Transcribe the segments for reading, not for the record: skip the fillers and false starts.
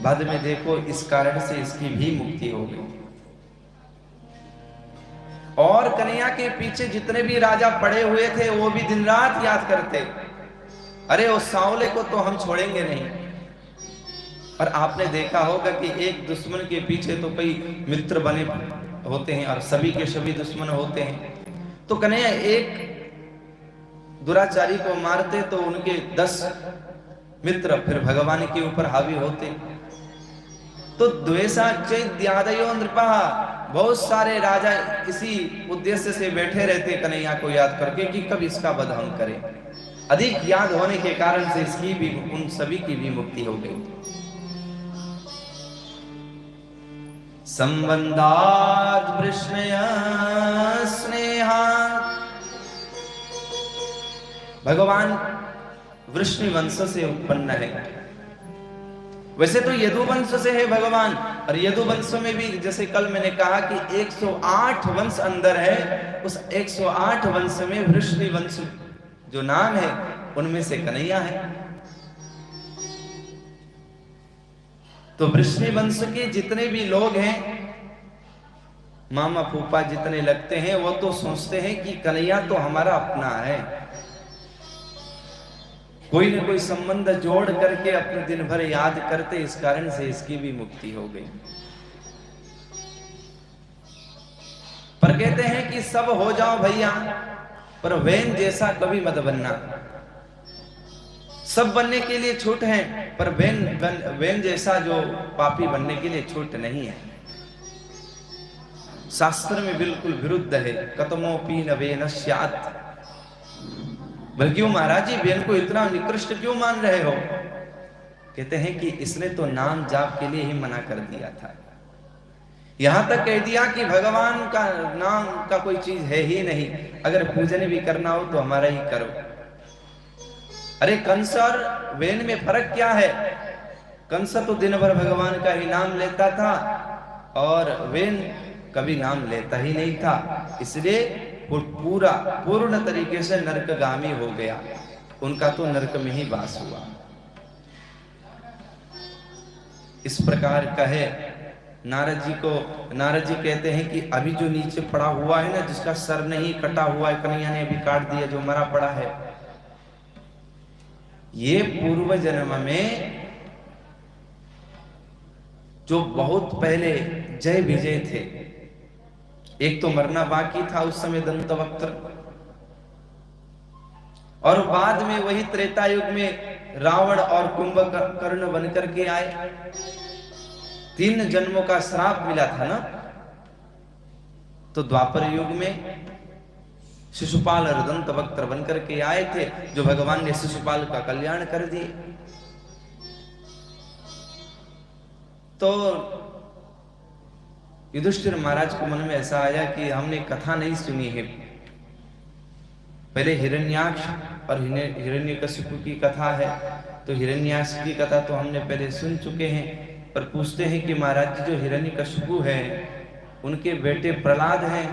बाद में देखो इस कारण से इसकी भी मुक्ति हो गई। और कन्हैया के पीछे जितने भी राजा पड़े हुए थे वो भी दिन रात याद करते, अरे उस सांवले को तो हम छोड़ेंगे नहीं। और आपने देखा होगा कि एक दुश्मन के पीछे तो कई मित्र बने होते हैं और सभी के सभी दुश्मन होते हैं। तो कन्हैया एक दुराचारी को मारते तो उनके 10 मित्र फिर भगवान के ऊपर हावी होते। तो द्वेषा चैद्यादयो नृपः, बहुत सारे राजा इसी उद्देश्य से बैठे रहते कन्हैया को याद करके कि कब इसका वध हम करें। अधिक याद होने के कारण से इसकी भी, उन सभी की भी मुक्ति हो गई। संबंधात् वृष्णय स्नेहात्, भगवान वृष्णि वंश से उत्पन्न है। वैसे तो यदुवंश से है भगवान, और यदुवंश में भी जैसे कल मैंने कहा कि 108 वंश अंदर है, उस 108 वंश में वृष्णि वंश जो नाम है उनमें से कन्हैया है। तो वृष्णि वंश के जितने भी लोग हैं, मामा फूफा जितने लगते हैं, वो तो सोचते हैं कि कन्हैया तो हमारा अपना है। कोई न कोई संबंध जोड़ करके अपने दिन भर याद करते, इस कारण से इसकी भी मुक्ति हो गई। पर कहते हैं कि सब हो जाओ भैया, पर वैन जैसा कभी मत बनना। सब बनने के लिए छूट है, पर वैन जैसा जो पापी बनने के लिए छूट नहीं है। शास्त्र में बिल्कुल विरुद्ध है, कतमोपि न वेन स्यात्। बल्कि क्यों महाराज जी वेन को इतना निकृष्ट क्यों मान रहे हो? कहते हैं कि इसने तो नाम जाप के लिए ही मना कर दिया था। यहां तक कह दिया कि भगवान का नाम का कोई चीज है ही नहीं, अगर पूजन भी करना हो तो हमारा ही करो। अरे कंस और वेन में फर्क क्या है? कंस तो दिन भर भगवान का ही नाम लेता था और वेन कभी नाम लेता ही नहीं था, इसलिए पूरा पूर्ण तरीके से नरकगामी हो गया। उनका तो नरक में ही वास हुआ। इस प्रकार कहे नारद जी को। नारद जी कहते हैं कि अभी जो नीचे पड़ा हुआ है ना, जिसका सर नहीं कटा हुआ है, कन्हैया ने अभी काट दिया, जो मरा पड़ा है, ये पूर्व जन्म में जो बहुत पहले जय विजय थे, एक तो मरना बाकी था उस समय दंतवक्त्र, और बाद में वही त्रेता युग में रावण और कुंभकर्ण बनकर के आए। 3 जन्मों का श्राप मिला था ना। तो द्वापर युग में शिशुपाल और दंतवक्त्र बनकर के आए थे, जो भगवान ने शिशुपाल का कल्याण कर दिए। तो युधिष्ठिर महाराज को मन में ऐसा आया कि हमने कथा नहीं सुनी है। पहले हिरण्याक्ष और हिरण्यकशिपु की कथा है, तो हिरण्याक्ष की कथा तो हमने पहले सुन चुके हैं। पर पूछते हैं कि महाराज जी, जो हिरण्यकशिपु है उनके बेटे प्रहलाद हैं,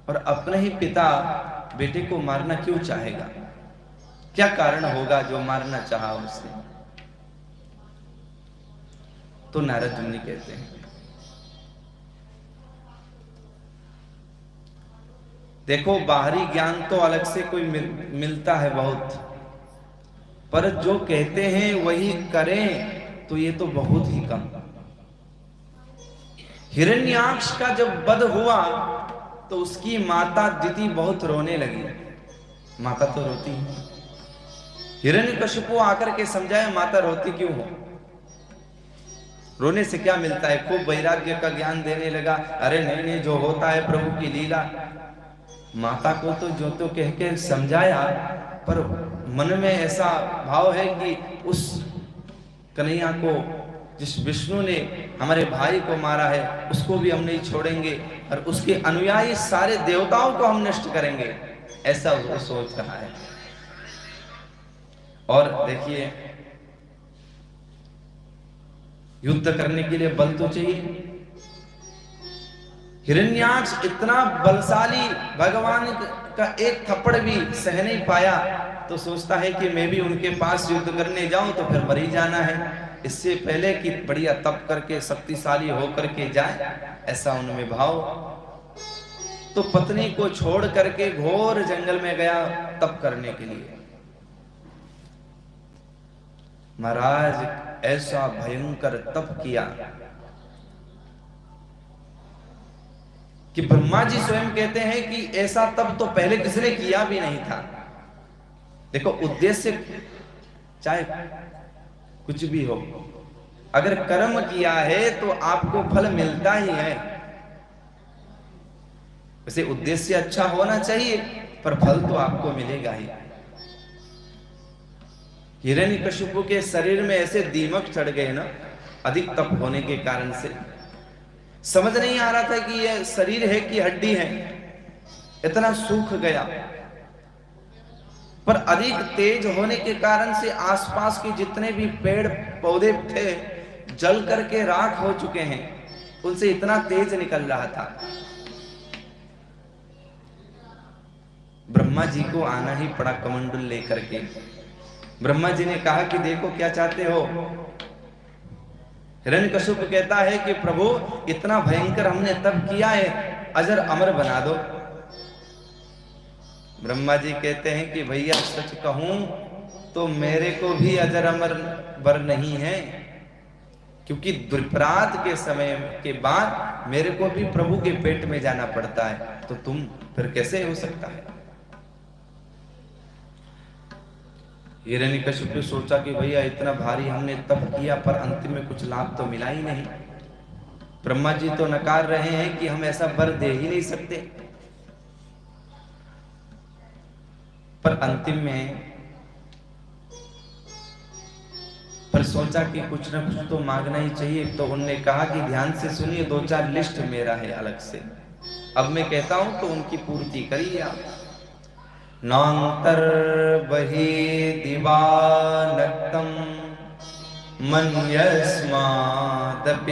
और अपने ही पिता बेटे को मारना क्यों चाहेगा? क्या कारण होगा जो मारना चाहा उसने? तो नारद मुनि कहते हैं, देखो बाहरी ज्ञान तो अलग से कोई मिलता है बहुत, पर जो कहते हैं वही करें तो ये तो बहुत ही कम। हिरण्याक्ष का जब वध हुआ तो उसकी माता दिति बहुत रोने लगी। माता तो रोती है। हिरण्यकशिपु आकर के समझाया, माता रोती क्यों हो? रोने से क्या मिलता है? खूब वैराग्य का ज्ञान देने लगा। अरे नहीं नहीं, जो होता है प्रभु की लीला। माता को तो जो तो कह के समझाया, पर मन में ऐसा भाव है कि उस कन्हैया को, जिस विष्णु ने हमारे भाई को मारा है, उसको भी हम नहीं छोड़ेंगे, और उसके अनुयायी सारे देवताओं को हम नष्ट करेंगे, ऐसा वो सोच रहा है। और देखिए, युद्ध करने के लिए बल तो चाहिए। हिरण्याक्ष इतना बलशाली, भगवान का एक थप्पड़ भी सह नहीं पाया तो सोचता है कि मैं भी उनके पास युद्ध करने जाऊं तो फिर मर ही जाना है, इससे पहले कि बढ़िया तप करके शक्तिशाली होकर के जाए, ऐसा उनमें भाव। तो पत्नी को छोड़ करके घोर जंगल में गया तप करने के लिए। महाराज ऐसा भयंकर तप किया कि ब्रह्मा जी स्वयं कहते हैं कि ऐसा तप तो पहले किसी ने किया भी नहीं था। देखो, उद्देश्य चाहे कुछ भी हो, अगर कर्म किया है तो आपको फल मिलता ही है। वैसे उद्देश्य अच्छा होना चाहिए पर फल तो आपको मिलेगा ही। हिरण्यकशिपु के शरीर में ऐसे दीमक चढ़ गए ना, अधिक तप होने के कारण से समझ नहीं आ रहा था कि यह शरीर है कि हड्डी है, इतना सूख गया। पर अधिक तेज होने के कारण से आसपास के जितने भी पेड़ पौधे थे जल करके राख हो चुके हैं, उनसे इतना तेज निकल रहा था। ब्रह्मा जी को आना ही पड़ा कमंडल लेकर के। ब्रह्मा जी ने कहा कि देखो क्या चाहते हो। हिरण्यकशिप कहता है कि प्रभु इतना भयंकर हमने तप किया है, अजर अमर बना दो। ब्रह्मा जी कहते हैं कि भैया सच कहूं तो मेरे को भी अजर अमर वर नहीं है, क्योंकि दुर्परात के समय के बाद मेरे को भी प्रभु के पेट में जाना पड़ता है, तो तुम फिर कैसे हो सकता है। हिरण्यकशिप ने सोचा कि भैया इतना भारी हमने तप किया पर अंतिम में कुछ लाभ तो मिला ही नहीं। ब्रह्मा जी तो नकार रहे हैं कि हम ऐसा वर दे ही नहीं सकते, पर अंतिम में पर सोचा कि कुछ ना कुछ तो मांगना ही चाहिए। तो उनने कहा कि ध्यान से सुनिए, 2-4 लिस्ट मेरा है अलग से, अब मैं कहता हूं तो उनकी पूर्ति करिए आप। नांतर बहि दिवानक्तम मन्यस्मादपि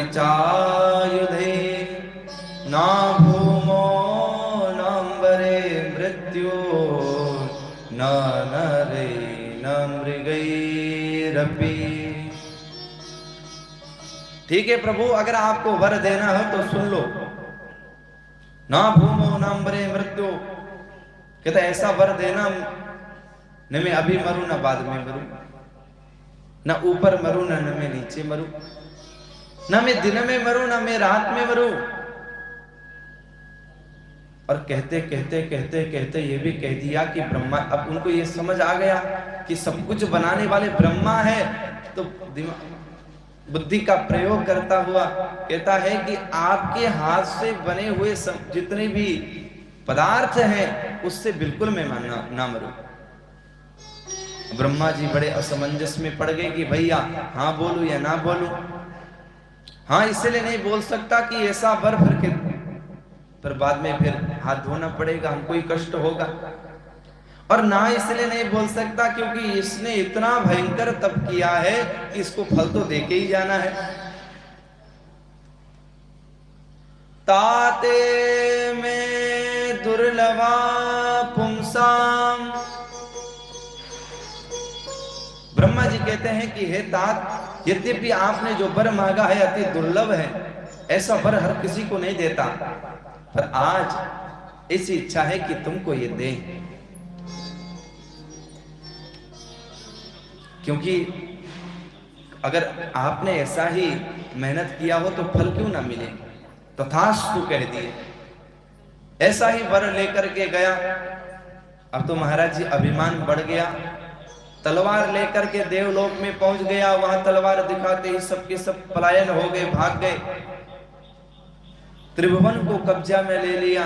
चायुधे ना भूमो नाम्बरे मृत्यु न नरे न मृगैरपि। ठीक है प्रभु, अगर आपको वर देना हो तो सुन लो। ना भूमो नाम्बरे मृत्यु, कहता ऐसा वर देना न मैं अभी मरूं ना बाद में मरूं, ना ऊपर मरूं ना मैं नीचे मरूं, ना मैं दिन में मरूं ना मैं रात में मरूं। और कहते कहते कहते कहते ये भी कह दिया कि ब्रह्मा, अब उनको ये समझ आ गया कि सब कुछ बनाने वाले ब्रह्मा है, तो बुद्धि का प्रयोग करता हुआ कहता है कि आपके हाथ से बने हुए जितने भी पदार्थ हैं उससे बिल्कुल मैं ना मरूं। ब्रह्मा जी बड़े असमंजस में पड़ गए कि भैया हाँ बोलूं या ना बोलूं। हाँ इसलिए नहीं बोल सकता कि ऐसा वर फिर बाद में फिर हाथ धोना पड़ेगा, हमको ही कष्ट होगा। और ना इसलिए नहीं बोल सकता क्योंकि इसने इतना भयंकर तप किया है कि इसको फल तो देके ही जाना है। ताते में दुर्लभा पुंसाम, ब्रह्मा जी कहते हैं कि हे तात, यद्यपि आपने जो वर मांगा है अति दुर्लभ है, ऐसा वर हर किसी को नहीं देता, पर आज ऐसी इच्छा है कि तुमको ये दे, क्योंकि अगर आपने ऐसा ही मेहनत किया हो तो फल क्यों ना मिले। तथास्तु कह दिए, ऐसा ही वर लेकर के गया। अब तो महाराज जी अभिमान बढ़ गया, तलवार लेकर के देवलोक में पहुंच गया। वहां तलवार दिखाते ही सबके सब पलायन हो गए, भाग गए। त्रिभुवन को कब्जा में ले लिया।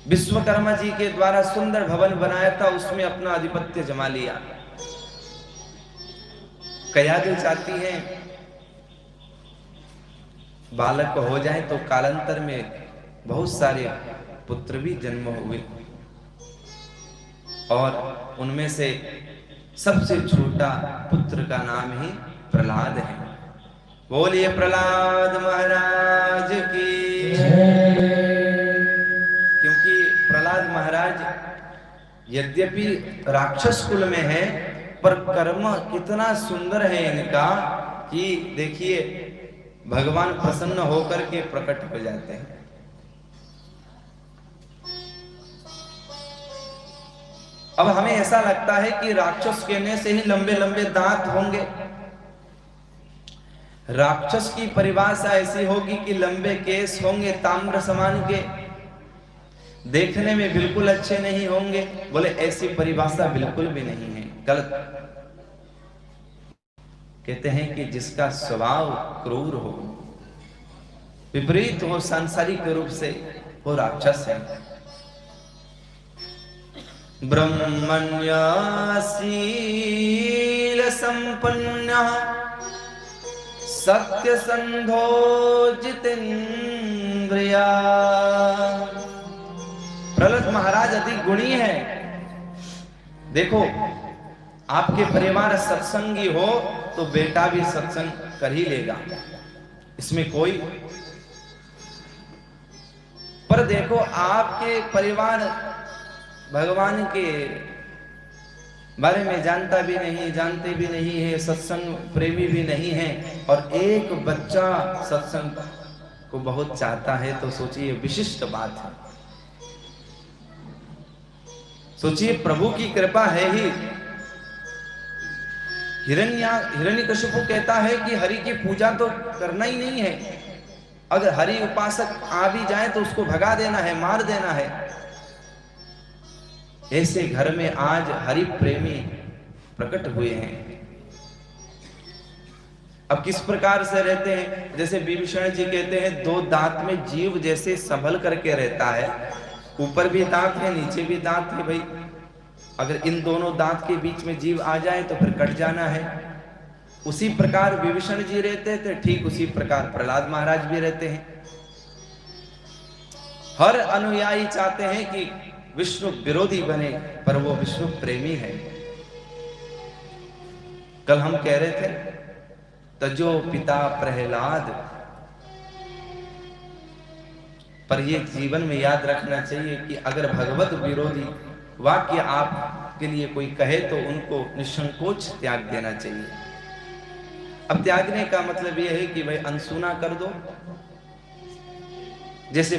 विश्वकर्मा जी के द्वारा सुंदर भवन बनाया था, उसमें अपना आधिपत्य जमा लिया। कयादि चाहती है बालक हो जाए तो कालांतर में बहुत सारे पुत्र भी जन्म हुए, और उनमें से सबसे छोटा पुत्र का नाम ही प्रहलाद है। बोलिए प्रहलाद महाराज की। क्योंकि प्रहलाद महाराज यद्यपि राक्षस कुल में है, पर कर्म कितना सुंदर है इनका कि देखिए भगवान प्रसन्न होकर के प्रकट हो जाते हैं। अब हमें ऐसा लगता है कि राक्षस कहने से ही लंबे लंबे दांत होंगे। राक्षस की परिभाषा ऐसी होगी कि लंबे केस होंगे, ताम्र समान के, देखने में बिल्कुल अच्छे नहीं होंगे। बोले ऐसी परिभाषा बिल्कुल भी नहीं है, गलत। कहते हैं कि जिसका स्वभाव क्रूर हो, विपरीत हो सांसारिक रूप से, वो राक्षस है। ब्रह्मण्य शील संपन्न सत्य संधो जितेंद्रिया। प्रहलाद महाराज अति गुणी है। देखो आपके परिवार सत्संगी हो तो बेटा भी सत्संग कर ही लेगा, इसमें कोई। पर देखो आपके परिवार भगवान के बारे में जानता भी नहीं, जानते भी नहीं है, सत्संग प्रेमी भी नहीं है, और एक बच्चा सत्संग को बहुत चाहता है, तो सोचिए विशिष्ट बात है। सोचिए प्रभु की कृपा है ही। हिरण्यकशिपु कहता है कि हरि की पूजा तो करना ही नहीं है, अगर हरि उपासक आ भी जाए तो उसको भगा देना है, मार देना है। ऐसे घर में आज हरि प्रेमी प्रकट हुए हैं। अब किस प्रकार से रहते हैं? जैसे विभीषण जी कहते हैं, दो दांत में जीव जैसे संभल करके रहता है, ऊपर भी दांत है, नीचे भी दांत है। भाई अगर इन दोनों दांत के बीच में जीव आ जाए तो फिर कट जाना है। उसी प्रकार विभीषण जी रहते थे, ठीक उसी प्रकार प्रहलाद महाराज भी रहते हैं। हर अनुयायी चाहते हैं कि विष्णु विरोधी बने, पर वो विष्णु प्रेमी है। कल हम कह रहे थे, तजो पिता प्रहलाद। पर ये जीवन में याद रखना चाहिए कि अगर भगवत विरोधी वाक्य आपके लिए कोई कहे तो उनको निसंकोच त्याग देना चाहिए। अब त्यागने का मतलब यह है कि भाई अनसुना कर दो। जैसे